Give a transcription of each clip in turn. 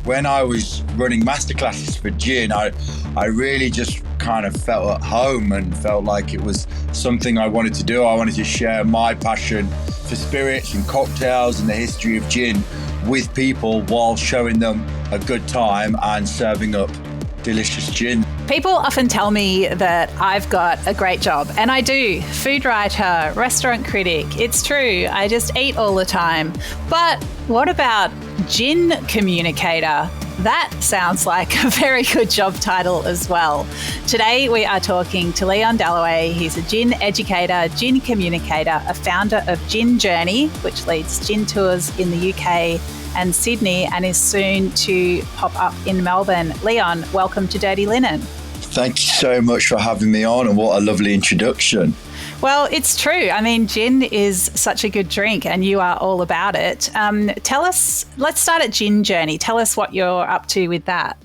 when I was running masterclasses for gin, I really just kind of felt at home and felt like it was something I wanted to do. I wanted to share my passion for spirits and cocktails and the history of gin with people while showing them a good time and serving up delicious gin. People often tell me that I've got a great job, and I do. Food writer, restaurant critic. It's true. I just eat all the time. But what about gin communicator? That sounds like a very good job title as well. Today we are talking to Leon Dalloway. He's a gin educator, gin communicator, a founder of Gin Journey, which leads gin tours in the UK and Sydney, and is soon to pop up in Melbourne. Leon, welcome to Dirty Linen. Thank you so much for having me on, and what a lovely introduction. Well, it's true. I mean, gin is such a good drink and you are all about it. Tell us, let's start at Gin Journey. Tell us what you're up to with that.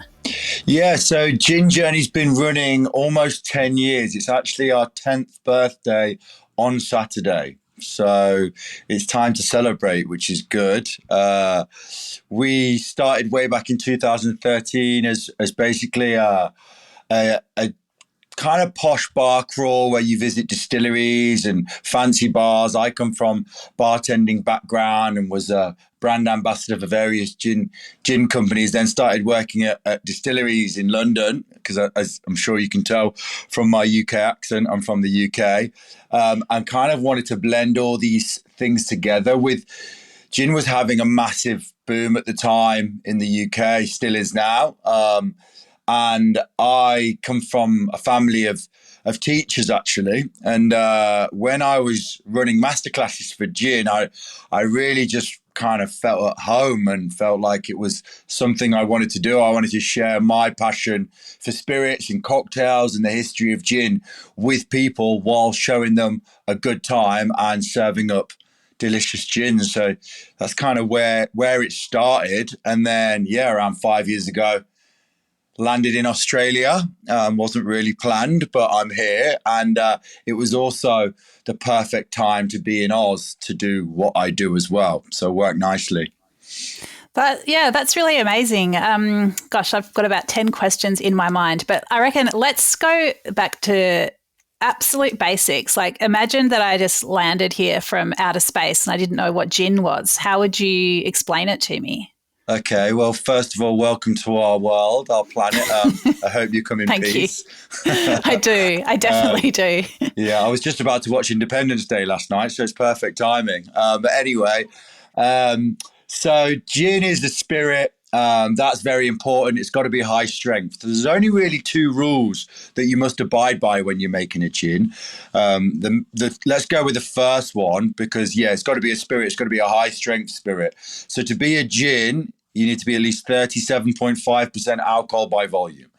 Yeah, so Gin Journey's been running almost 10 years. It's actually our 10th birthday on Saturday. So it's time to celebrate, which is good. We started way back in 2013 as basically a kind of posh bar crawl where you visit distilleries and fancy bars. I come from bartending background and was a brand ambassador for various gin companies, then started working at distilleries in London, because as I'm sure you can tell from my UK accent, I'm from the UK, and kind of wanted to blend all these things together. With gin was having a massive boom at the time in the UK, still is now. And I come from a family of teachers, actually. And when I was running masterclasses for gin, I really just kind of felt at home and felt like it was something I wanted to do. I wanted to share my passion for spirits and cocktails and the history of gin with people while showing them a good time and serving up delicious gin. So that's kind of where it started. And then, around 5 years ago, landed in Australia. Wasn't really planned, but I'm here. And it was also the perfect time to be in Oz to do what I do as well. So it worked nicely. But yeah, that's really amazing. Gosh, I've got about 10 questions in my mind, but I reckon let's go back to absolute basics. Like, imagine that I just landed here from outer space and I didn't know what gin was. How would you explain it to me? Okay, well, first of all, welcome to our world, our planet. I hope you come in Thank peace. You. I do. I definitely do. Yeah, I was just about to watch Independence Day last night, so it's perfect timing. But anyway, so gin is the spirit. That's very important. It's got to be high strength. There's only really two rules that you must abide by when you're making a gin. Let's go with the first one, because, it's got to be a spirit. It's got to be a high strength spirit. So to be a gin, you need to be at least 37.5% alcohol by volume.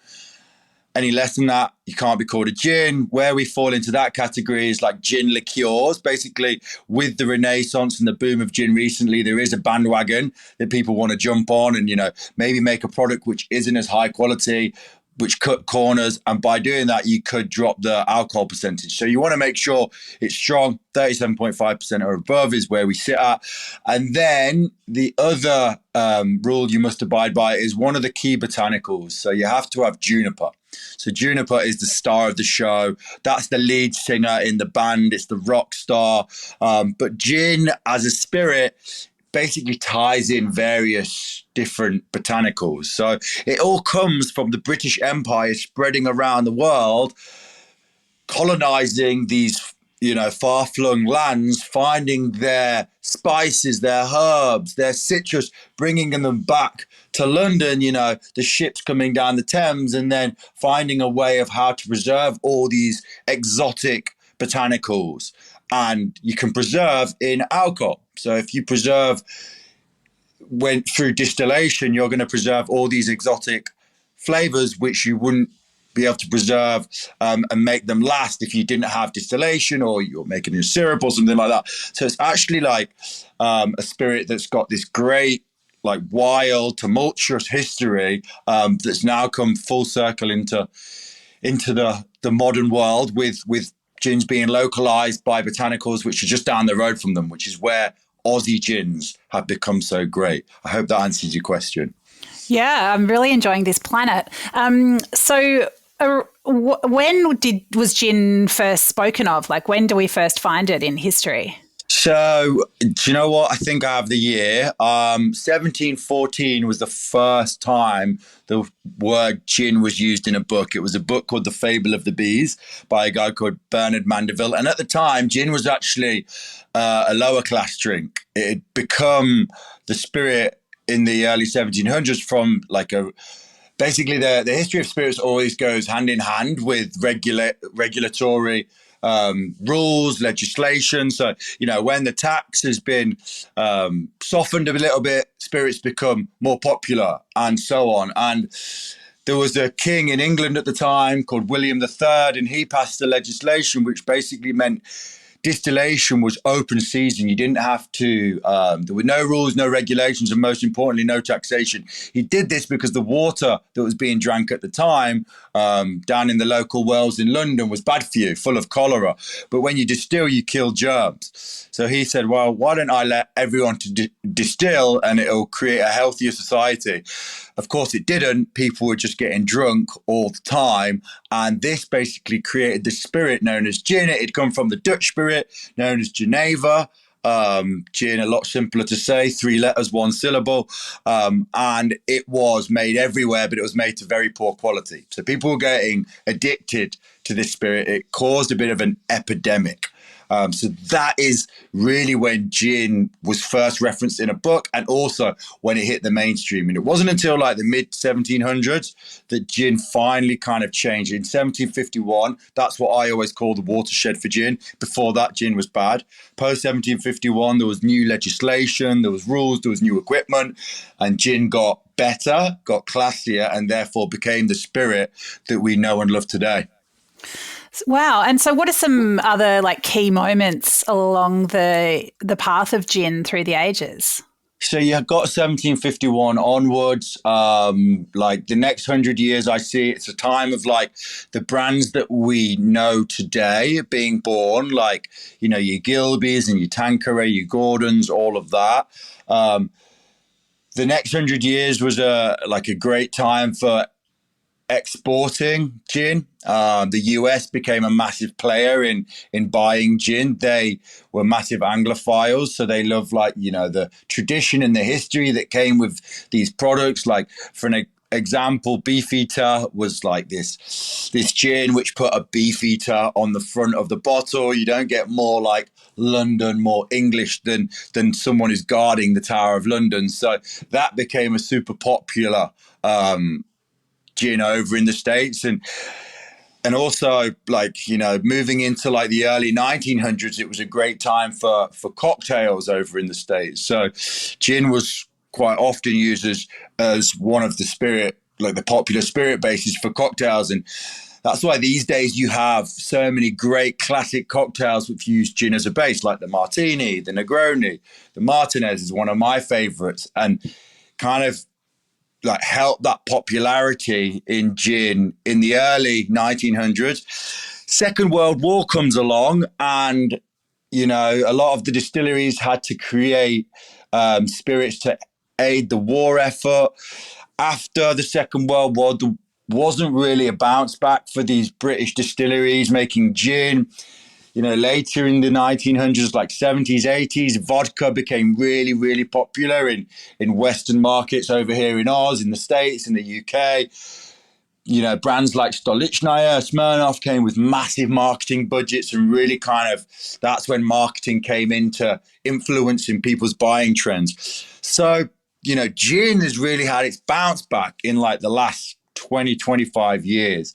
Any less than that, you can't be called a gin. Where we fall into that category is like gin liqueurs. Basically, with the renaissance and the boom of gin recently, there is a bandwagon that people want to jump on and, maybe make a product which isn't as high quality, which cut corners. And by doing that, you could drop the alcohol percentage. So you want to make sure it's strong. 37.5% or above is where we sit at. And then the other rule you must abide by is one of the key botanicals. So you have to have juniper. So juniper is the star of the show. That's the lead singer in the band. It's the rock star. But gin as a spirit basically ties in various different botanicals. So it all comes from the British Empire spreading around the world, colonizing these far-flung lands, finding their spices, their herbs, their citrus, bringing them back to London, the ships coming down the Thames, and then finding a way of how to preserve all these exotic botanicals. And you can preserve in alcohol. So if you went through distillation, you're going to preserve all these exotic flavors, which you wouldn't be able to preserve and make them last if you didn't have distillation, or you're making a syrup or something like that. So it's actually like a spirit that's got this great, like, wild, tumultuous history that's now come full circle into the modern world, with gins being localized by botanicals which are just down the road from them, which is where Aussie gins have become so great. I hope that answers your question. Yeah, I'm really enjoying this planet. When was gin first spoken of? Like, when do we first find it in history? So, do you know what? I think I have the year. 1714 was the first time the word gin was used in a book. It was a book called The Fable of the Bees by a guy called Bernard Mandeville. And at the time, gin was actually a lower class drink. It had become the spirit in the early 1700s from like a basically the history of spirits always goes hand in hand with regulatory rules, legislation. So, when the tax has been softened a little bit, spirits become more popular and so on. And there was a king in England at the time called William III, and he passed a legislation which basically meant distillation was open season. You didn't have to, there were no rules, no regulations, and most importantly, no taxation. He did this because the water that was being drank at the time down in the local wells in London was bad for you, full of cholera. But when you distill, you kill germs. So he said, well, why don't I let everyone to distill and it'll create a healthier society? Of course, it didn't. People were just getting drunk all the time. And this basically created the spirit known as gin. It had come from the Dutch spirit known as Geneva. Gin, a lot simpler to say, 3 letters, 1 syllable. And it was made everywhere, but it was made to very poor quality. So people were getting addicted to this spirit. It caused a bit of an epidemic. So that is really when gin was first referenced in a book, and also when it hit the mainstream. And it wasn't until like the mid 1700s that gin finally kind of changed. In 1751, that's what I always call the watershed for gin. Before that, gin was bad. Post 1751, there was new legislation, there was rules, there was new equipment, and gin got better, got classier, and therefore became the spirit that we know and love today. Wow. And so what are some other like key moments along the path of gin through the ages? So you got 1751 onwards, like the next 100 years, I see it's a time of like the brands that we know today being born, like, your Gilbeys and your Tanqueray, your Gordons, all of that. The next 100 years was a great time for exporting gin. The US became a massive player in buying gin. They were massive Anglophiles, so they love the tradition and the history that came with these products. Like for an example, Beefeater was like this gin which put a Beefeater on the front of the bottle. You don't get more like London, more English than someone who's guarding the Tower of London. So that became a super popular gin over in the States. And also moving into like the early 1900s, it was a great time for cocktails over in the States. So gin was quite often used as one of the the popular spirit bases for cocktails. And that's why these days you have so many great classic cocktails which use gin as a base, like the Martini, the Negroni, the Martinez is one of my favorites, and kind of helped that popularity in gin in the early 1900s. Second World War comes along, and a lot of the distilleries had to create spirits to aid the war effort. After the Second World War, there wasn't really a bounce back for these British distilleries making gin. Later in the 1900s, like 70s, 80s, vodka became really, really popular in Western markets over here in Oz, in the States, in the UK. Brands like Stolichnaya, Smirnoff came with massive marketing budgets, and really that's when marketing came into influencing people's buying trends. So, gin has really had its bounce back in like the last 20, 25 years.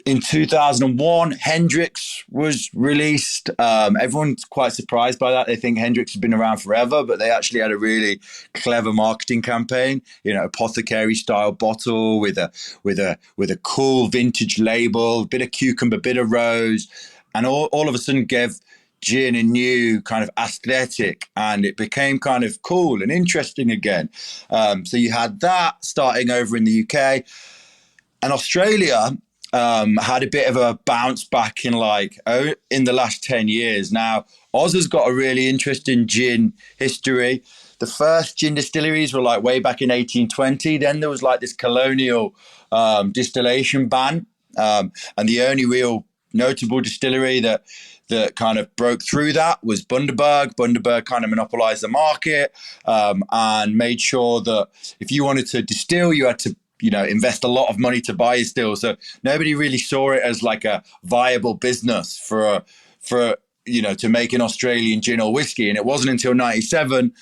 In 2001, Hendrix was released. Everyone's quite surprised by that. They think Hendrix has been around forever, but they actually had a really clever marketing campaign. Apothecary style bottle with a cool vintage label, bit of cucumber, bit of rose, and all of a sudden gave gin a new kind of aesthetic, and it became kind of cool and interesting again. So you had that starting over in the UK, and Australia had a bit of a bounce back in the last 10 years. Now, Oz has got a really interesting gin history. the first gin distilleries were like way back in 1820. Then there was like this colonial distillation ban, and the only real notable distillery that kind of broke through that was Bundaberg. Bundaberg kind of monopolized the market, and made sure that if you wanted to distill, you had to, invest a lot of money to buy a still. So nobody really saw it as like a viable business for to make an Australian gin or whiskey. And it wasn't until 97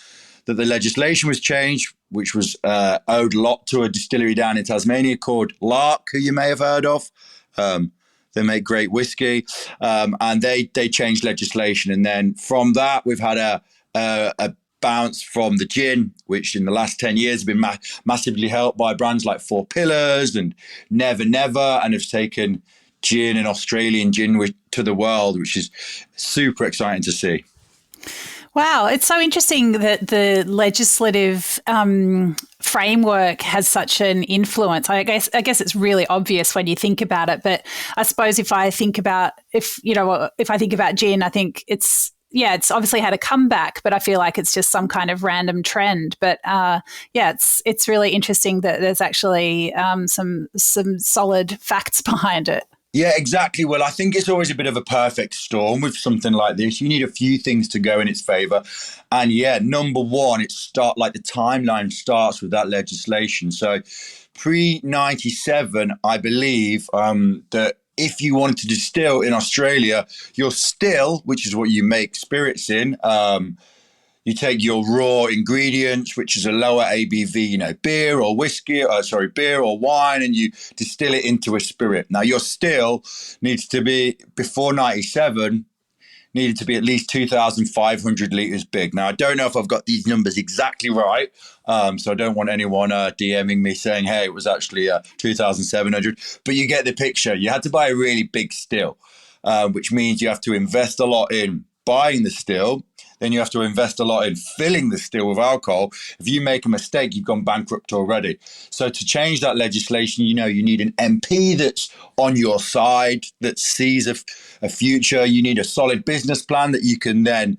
that the legislation was changed, which was owed a lot to a distillery down in Tasmania called Locke, who you may have heard of. They make great whiskey, and they changed legislation. And then from that, we've had a bounce from the gin, which in the last 10 years has been massively helped by brands like Four Pillars and Never Never, and have taken gin and Australian gin to the world, which is super exciting to see. Wow, it's so interesting that the legislative framework has such an influence. I guess it's really obvious when you think about it. But I suppose if I think about gin, I think it's obviously had a comeback, but I feel like it's just some kind of random trend. But it's really interesting that there's actually some solid facts behind it. Yeah, exactly. Well, I think it's always a bit of a perfect storm with something like this. You need a few things to go in its favor. And number one, the timeline starts with that legislation. So pre-97, I believe that if you wanted to distill in Australia, your still, which is what you make spirits in, you take your raw ingredients, which is a lower ABV, beer or beer or wine, and you distill it into a spirit. Now, your still needs to be, before 97, needed to be at least 2,500 litres big. Now, I don't know if I've got these numbers exactly right, so I don't want anyone DMing me saying, hey, it was actually 2,700. But you get the picture. You had to buy a really big still, which means you have to invest a lot in buying the still. Then you have to invest a lot in filling the still with alcohol. If you make a mistake, you've gone bankrupt already. So to change that legislation, you need an MP that's on your side, that sees a future. You need a solid business plan that you can then,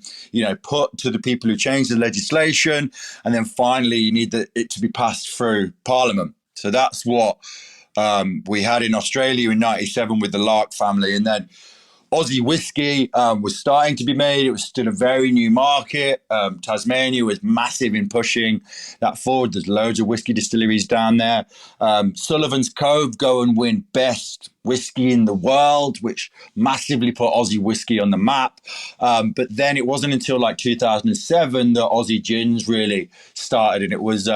put to the people who change the legislation. And then finally, you need it to be passed through Parliament. So that's what we had in Australia in 97 with the Locke family. And then Aussie whiskey was starting to be made. It was still a very new market. Tasmania was massive in pushing that forward. There's loads of whiskey distilleries down there. Sullivan's Cove go and win best whiskey in the world, which massively put Aussie whiskey on the map. But then it wasn't until like 2007 that Aussie gins really started. And it was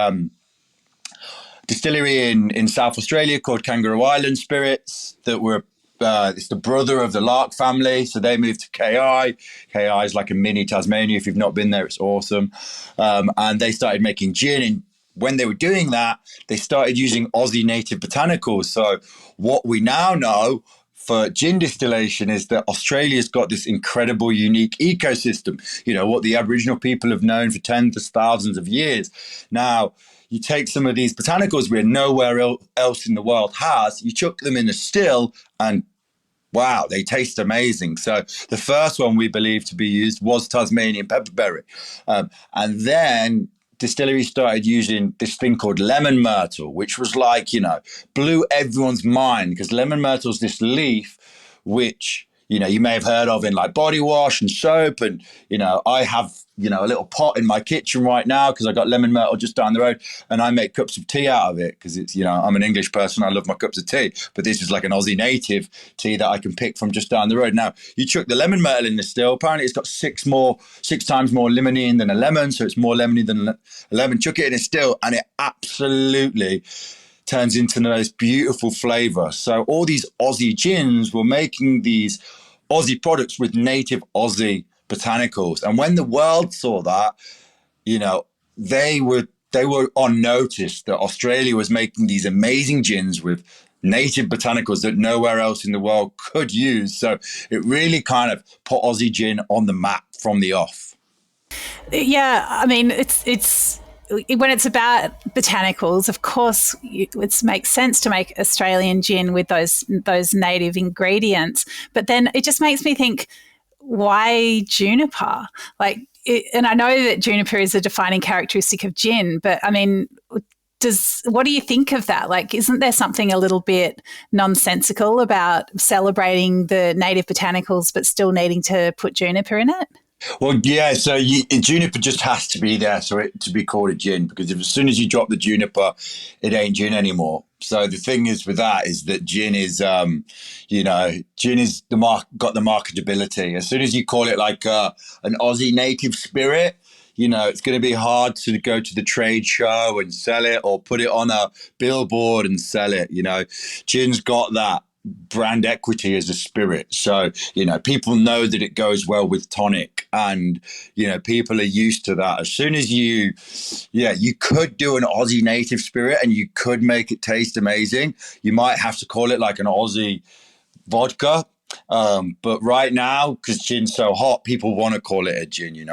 distillery in South Australia called Kangaroo Island Spirits that were it's the brother of the Locke family, so they moved to KI. KI is like a mini Tasmania. If you've not been there, it's awesome. And they started making gin. And when they were doing that, they started using Aussie native botanicals. So what we now know for gin distillation is that Australia's got this incredible, unique ecosystem. What the Aboriginal people have known for tens of thousands of years. Now, you take some of these botanicals where nowhere else in the world has, you chuck them in a still, and wow, they taste amazing. So the first one we believe to be used was Tasmanian pepperberry. And then distilleries started using this thing called lemon myrtle, which was like, blew everyone's mind, because lemon myrtle is this leaf which, you may have heard of in like body wash and soap. And, I have, a little pot in my kitchen right now because I got lemon myrtle just down the road, and I make cups of tea out of it because it's, I'm an English person. I love my cups of tea, but this is like an Aussie native tea that I can pick from just down the road. Now, you chuck the lemon myrtle in the still. Apparently it's got six times more limonene than a lemon. So it's more lemony than a lemon. Chuck it in a still and it absolutely turns into the most beautiful flavor. So all these Aussie gins were making these Aussie products with native Aussie botanicals. And when the world saw that, they were on notice that Australia was making these amazing gins with native botanicals that nowhere else in the world could use. So it really kind of put Aussie gin on the map from the off. Yeah, I mean, it's when it's about botanicals, of course, it makes sense to make Australian gin with those native ingredients. But then it just makes me think, why juniper? Like, and I know that juniper is a defining characteristic of gin, but I mean, what do you think of that? Like, isn't there something a little bit nonsensical about celebrating the native botanicals but still needing to put juniper in it? Well, yeah. So juniper just has to be there for it to be called a gin, because as soon as you drop the juniper, it ain't gin anymore. So the thing is with that is that gin is, gin is got the marketability. As soon as you call it like an Aussie native spirit, it's going to be hard to go to the trade show and sell it, or put it on a billboard and sell it. Gin's got that brand equity as a spirit. So, people know that it goes well with tonic, and, people are used to that. As soon as you could do an Aussie native spirit and you could make it taste amazing. You might have to call it like an Aussie vodka. But right now, because gin's so hot, people want to call it a gin,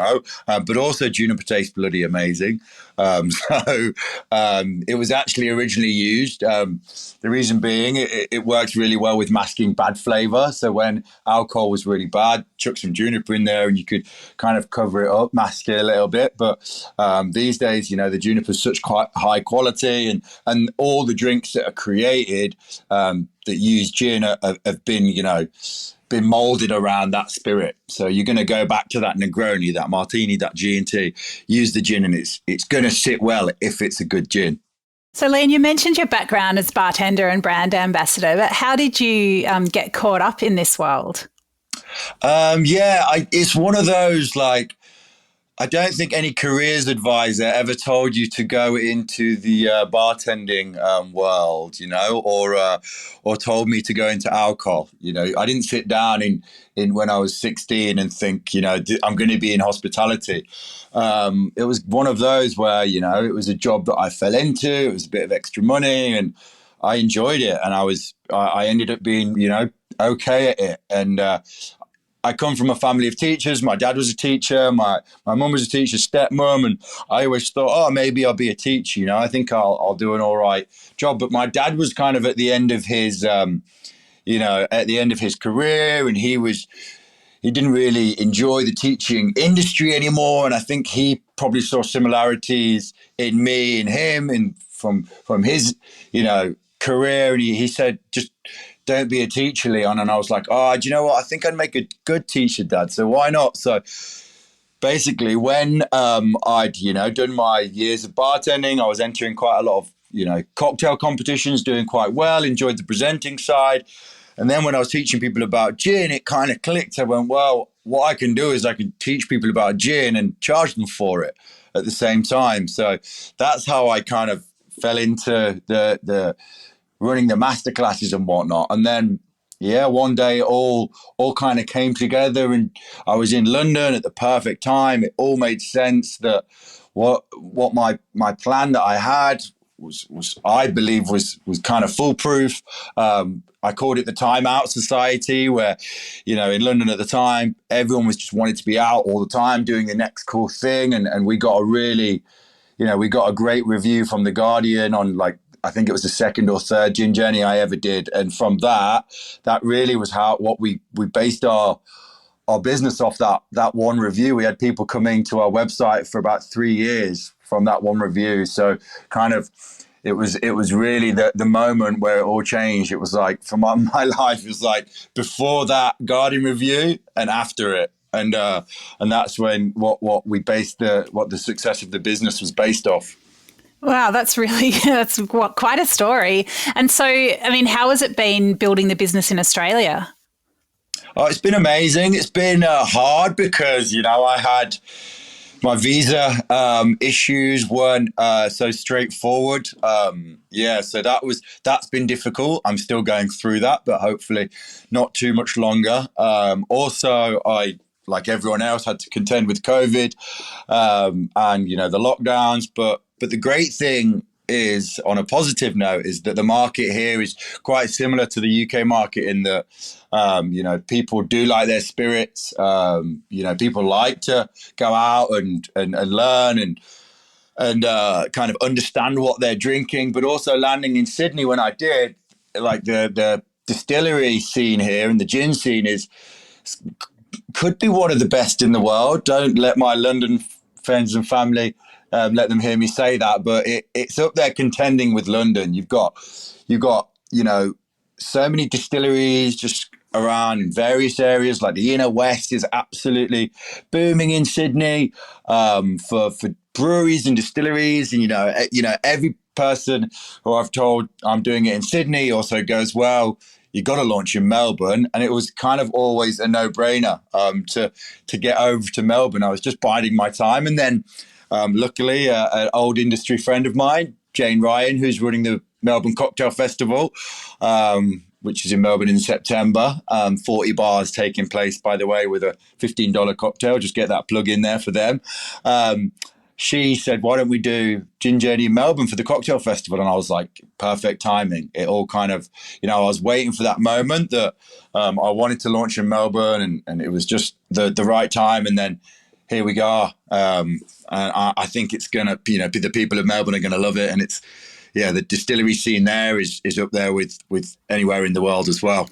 but also juniper tastes bloody amazing. It was actually originally used. The reason being, it works really well with masking bad flavor. So when alcohol was really bad, chuck some juniper in there and you could kind of cover it up, mask it a little bit. But these days, the juniper is such quite high quality, and all the drinks that are created that use gin have been molded around that spirit. So you're going to go back to that Negroni, that Martini, that G&T, use the gin, and it's going to sit well if it's a good gin. So, Leon, you mentioned your background as bartender and brand ambassador, but how did you get caught up in this world? It's one of those, like, I don't think any careers advisor ever told you to go into the bartending world, or told me to go into alcohol. I didn't sit down in when I was 16 and think, I'm going to be in hospitality. It was one of those where, it was a job that I fell into. It was a bit of extra money, and I enjoyed it. And I ended up being, okay at it. And I come from a family of teachers. My dad was a teacher. My mum was a teacher, stepmom, and I always thought, oh, maybe I'll be a teacher. I think I'll do an all right job. But my dad was kind of at the end of his, career, and he didn't really enjoy the teaching industry anymore. And I think he probably saw similarities in me and him, and from his, career. And he said, just don't be a teacher, Leon. And I was like, oh, do you know what? I think I'd make a good teacher, Dad. So why not? So basically, when I'd, done my years of bartending, I was entering quite a lot of, cocktail competitions, doing quite well, enjoyed the presenting side. And then when I was teaching people about gin, it kind of clicked. I went, well, what I can do is I can teach people about gin and charge them for it at the same time. So that's how I kind of fell into the running the masterclasses and whatnot. And then, one day it all kind of came together, and I was in London at the perfect time. It all made sense that what my plan that I had was I believe was kind of foolproof. I called it the Time Out Society, where, in London at the time, everyone was just wanted to be out all the time doing the next cool thing. And we got we got a great review from The Guardian on, like, I think it was the second or third gin journey I ever did. And from that really was what we based our business off, that one review. We had people coming to our website for about 3 years from that one review. So kind of, it was really the moment where it all changed. It was like, for my life, it was like before that Guardian review and after it. And that's when what the success of the business was based off. Wow, that's quite a story. And so, I mean, how has it been building the business in Australia? Oh, it's been amazing. It's been hard because, I had my visa issues weren't so straightforward. So that's been difficult. I'm still going through that, but hopefully not too much longer. Also, I, like everyone else, had to contend with COVID and, the lockdowns. But the great thing is, on a positive note, is that the market here is quite similar to the UK market in that, people do like their spirits. People like to go out and learn and kind of understand what they're drinking. But also landing in Sydney when I did, like the distillery scene here and the gin scene is could be one of the best in the world. Don't let my London friends and family let them hear me say that, but it's up there contending with London. You've got so many distilleries just around in various areas. Like the inner west is absolutely booming in Sydney for breweries and distilleries, and every person who I've told I'm doing it in Sydney also goes, well, you got to launch in Melbourne. And it was kind of always a no-brainer to get over to Melbourne. I was just biding my time. And then luckily, an old industry friend of mine, Jane Ryan, who's running the Melbourne Cocktail Festival, which is in Melbourne in September. 40 bars taking place, by the way, with a $15 cocktail. Just get that plug in there for them. She said, why don't we do Gin Journey in Melbourne for the cocktail festival? And I was like, perfect timing. It all kind of, I was waiting for that moment that I wanted to launch in Melbourne, and it was just the right time. And then here we go. And I think it's going to, the people of Melbourne are going to love it. And it's, the distillery scene there is up there with anywhere in the world as well.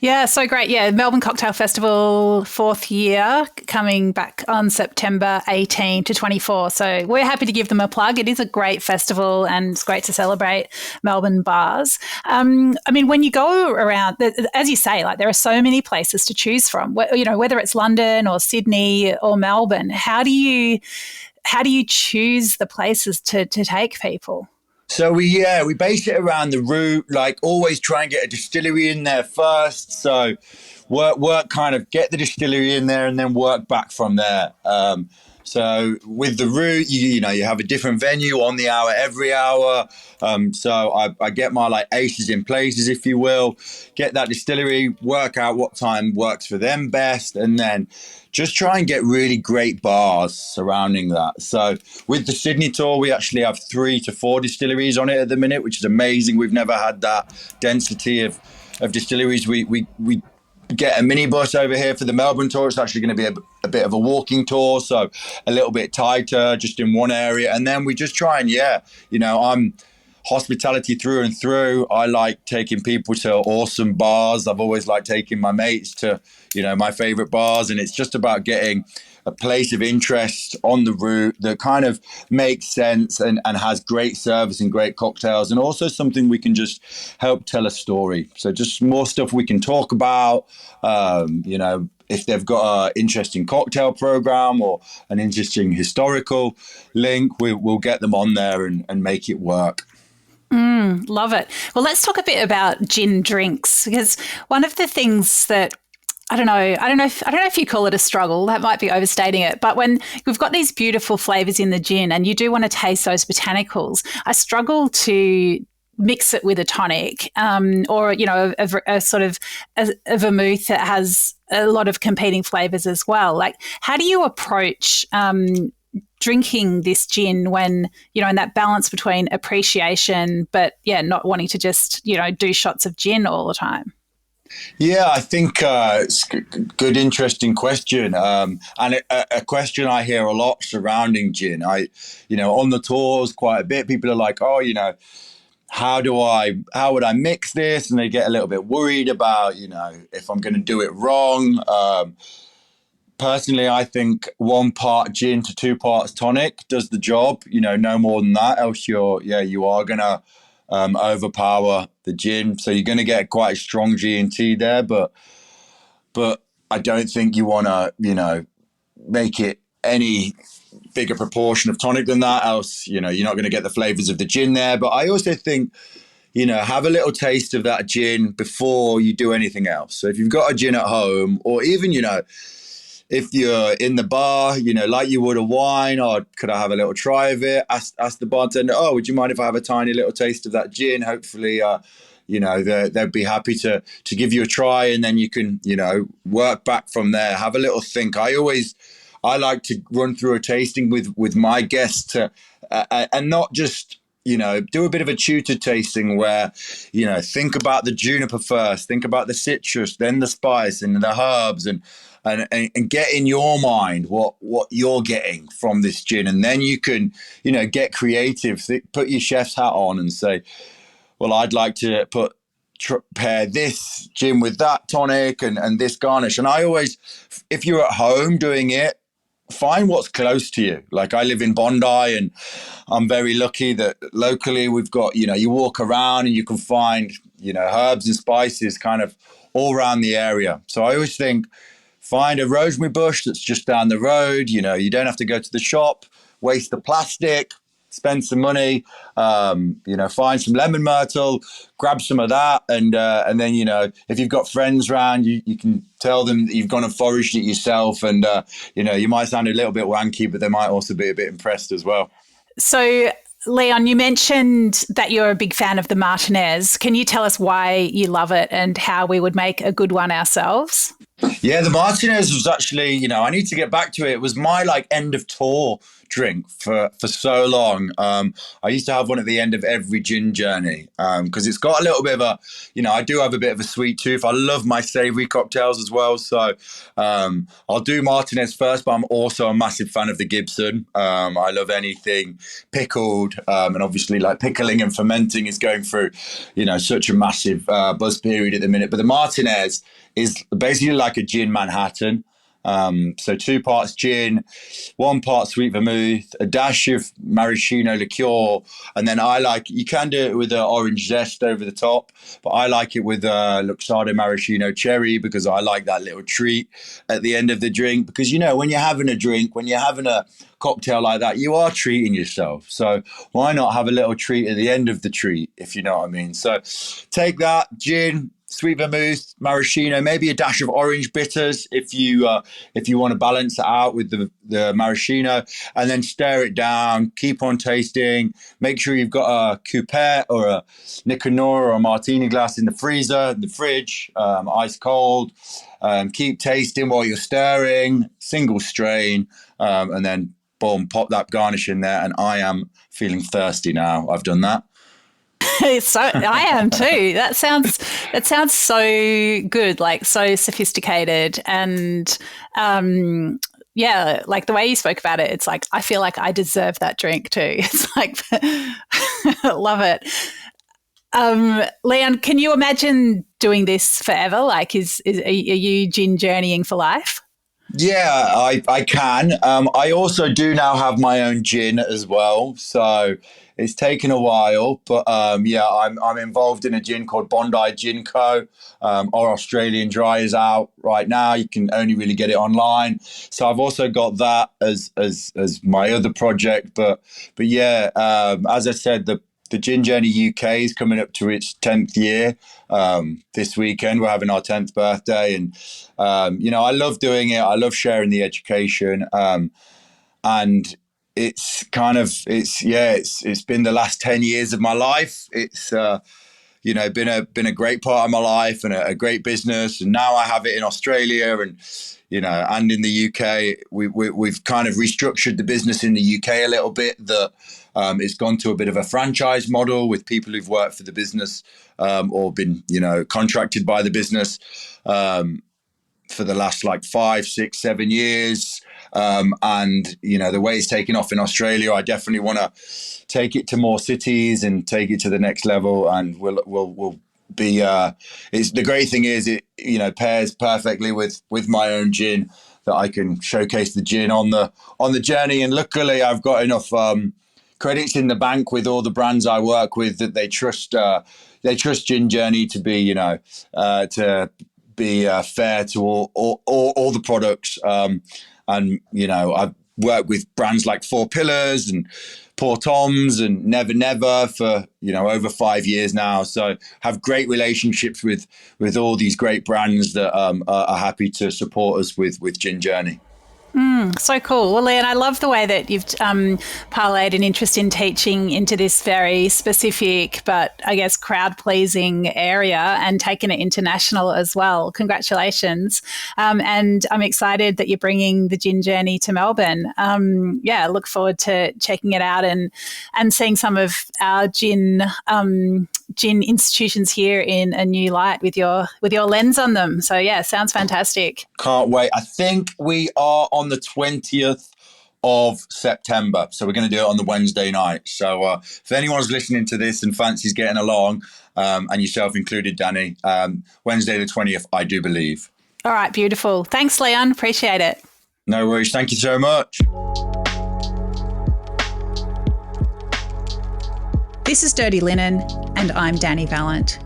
Yeah, so great. Yeah, Melbourne Cocktail Festival, 4th year, coming back on September 18 to 24. So we're happy to give them a plug. It is a great festival and it's great to celebrate Melbourne bars. When you go around, as you say, like there are so many places to choose from, whether it's London or Sydney or Melbourne. How do you choose the places to take people? So we base it around the route, like always try and get a distillery in there first. So work kind of get the distillery in there and then work back from there. So with the route, you have a different venue on the hour every hour. So I get my like aces in places, if you will, get that distillery, work out what time works for them best, and then just try and get really great bars surrounding that. So with the Sydney tour, we actually have 3 to 4 distilleries on it at the minute, which is amazing. We've never had that density of distilleries. We get a minibus over here for the Melbourne tour. It's actually going to be a bit of a walking tour, so a little bit tighter just in one area. And then we just try and, I'm hospitality through and through. I like taking people to awesome bars. I've always liked taking my mates to, my favorite bars. And it's just about getting a place of interest on the route that kind of makes sense and has great service and great cocktails, and also something we can just help tell a story. So just more stuff we can talk about, if they've got an interesting cocktail program or an interesting historical link, we'll get them on there and make it work. Love it. Well, let's talk a bit about gin drinks, because one of the things that I don't know if you call it a struggle, that might be overstating it, but when we've got these beautiful flavors in the gin and you do want to taste those botanicals, I struggle to mix it with a tonic or a sort of a vermouth that has a lot of competing flavors as well. Like, how do you approach drinking this gin when, in that balance between appreciation but not wanting to just do shots of gin all the time? Yeah, I think it's a good, interesting question, and a question I hear a lot surrounding gin. On the tours quite a bit, people are like, oh, how would I mix this? And they get a little bit worried about, if I'm going to do it wrong. Personally, I think 1 part gin to 2 parts tonic does the job, no more than that. Else you are going to overpower the gin. So you're going to get quite a strong G&T there, but I don't think you want to, make it any bigger proportion of tonic than that. Else, you're not going to get the flavors of the gin there. But I also think, have a little taste of that gin before you do anything else. So if you've got a gin at home, or even, if you're in the bar, like you would a wine, or could I have a little try of it? Ask the bartender, oh, would you mind if I have a tiny little taste of that gin? Hopefully, they'd be happy to give you a try, and then you can, work back from there. Have a little think. I like to run through a tasting with my guests and not just, do a bit of a tutor tasting where, think about the juniper first, think about the citrus, then the spice and the herbs, and get in your mind what you're getting from this gin. And then you can, get creative, put your chef's hat on and say, well, I'd like to put pair this gin with that tonic and this garnish. And I always, if you're at home doing it, find what's close to you. Like I live in Bondi, and I'm very lucky that locally we've got, you walk around and you can find, herbs and spices kind of all around the area. So I always think, find a rosemary bush that's just down the road. You don't have to go to the shop, waste the plastic, spend some money, find some lemon myrtle, grab some of that. And then, if you've got friends around, you can tell them that you've gone and foraged it yourself. And, you might sound a little bit wanky, but they might also be a bit impressed as well. So, Leon, you mentioned that you're a big fan of the Martinez. Can you tell us why you love it and how we would make a good one ourselves? Yeah, the Martinez was actually, I need to get back to it. It was my end of tour drink for so long. I used to have one at the end of every gin journey because it's got a little bit of a, I do have a bit of a sweet tooth. I love my savoury cocktails as well. So I'll do Martinez first, but I'm also a massive fan of the Gibson. I love anything pickled, and obviously pickling and fermenting is going through, such a massive buzz period at the minute. But the Martinez is basically like a gin Manhattan. So 2 parts gin, 1 part sweet vermouth, a dash of maraschino liqueur, and then you can do it with an orange zest over the top, but I like it with Luxardo maraschino cherry because I like that little treat at the end of the drink. Because when you're having a drink, when you're having a cocktail like that, you are treating yourself. So why not have a little treat at the end of the treat, if you know what I mean? So take that gin, sweet vermouth, maraschino, maybe a dash of orange bitters if you want to balance it out with the maraschino, and then stir it down. Keep on tasting. Make sure you've got a coupette or a Nicanor or a martini glass in the freezer, in the fridge, ice cold. Keep tasting while you're stirring. Single strain, and then boom, pop that garnish in there. And I am feeling thirsty now. I've done that. So I am too. That sounds so good, so sophisticated, and the way you spoke about it, it's I feel like I deserve that drink too. It's love it. Leon, can you imagine doing this forever? Are you gin journeying for life? Yeah, I can. I also do now have my own gin as well. So it's taken a while, but I'm involved in a gin called Bondi Gin Co. Our Australian dry is out right now. You can only really get it online. So I've also got that as my other project. But yeah, as I said, the Gin Journey UK is coming up to its 10th year. This weekend we're having our 10th birthday, and I love doing it. I love sharing the education, and it's been the last 10 years of my life. It's been a great part of my life and a great business, and now I have it in Australia and and in the UK. We've kind of restructured the business in the UK a little bit. That it's gone to a bit of a franchise model with people who've worked for the business or been contracted by the business for the last 5, 6, 7 years. And the way it's taken off in Australia, I definitely want to take it to more cities and take it to the next level. And we'll be. It's the great thing is it pairs perfectly with my own gin, that I can showcase the gin on the journey. And luckily, I've got enough credits in the bank with all the brands I work with that they trust. They trust Gin Journey to be to be fair to all the products. And I've worked with brands like Four Pillars and Poor Tom's and Never Never for over 5 years now. So have great relationships with all these great brands that are happy to support us with Gin Journey. So cool. Well, Leon, I love the way that you've parlayed an interest in teaching into this very specific but I guess crowd-pleasing area and taken it international as well. Congratulations. And I'm excited that you're bringing the Gin Journey to Melbourne. I look forward to checking it out and seeing some of our gin institutions here in a new light with your lens on them. So yeah, sounds fantastic. Can't wait. I think we are on the 20th of September. So we're going to do it on the Wednesday night. So if anyone's listening to this and fancies getting along, and yourself included, Dani, Wednesday the 20th, I do believe. All right, beautiful. Thanks, Leon. Appreciate it. No worries. Thank you so much. This is Dirty Linen, and I'm Dani Valent.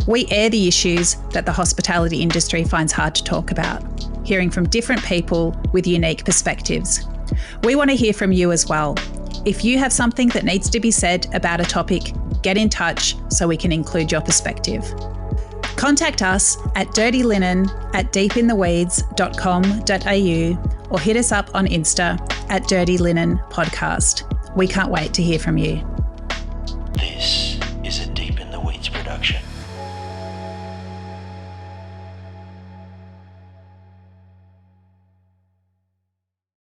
We air the issues that the hospitality industry finds hard to talk about, hearing from different people with unique perspectives. We want to hear from you as well. If you have something that needs to be said about a topic, get in touch so we can include your perspective. Contact us at dirtylinen@deepintheweeds.com.au or hit us up on Insta at Dirty Linen Podcast. We can't wait to hear from you.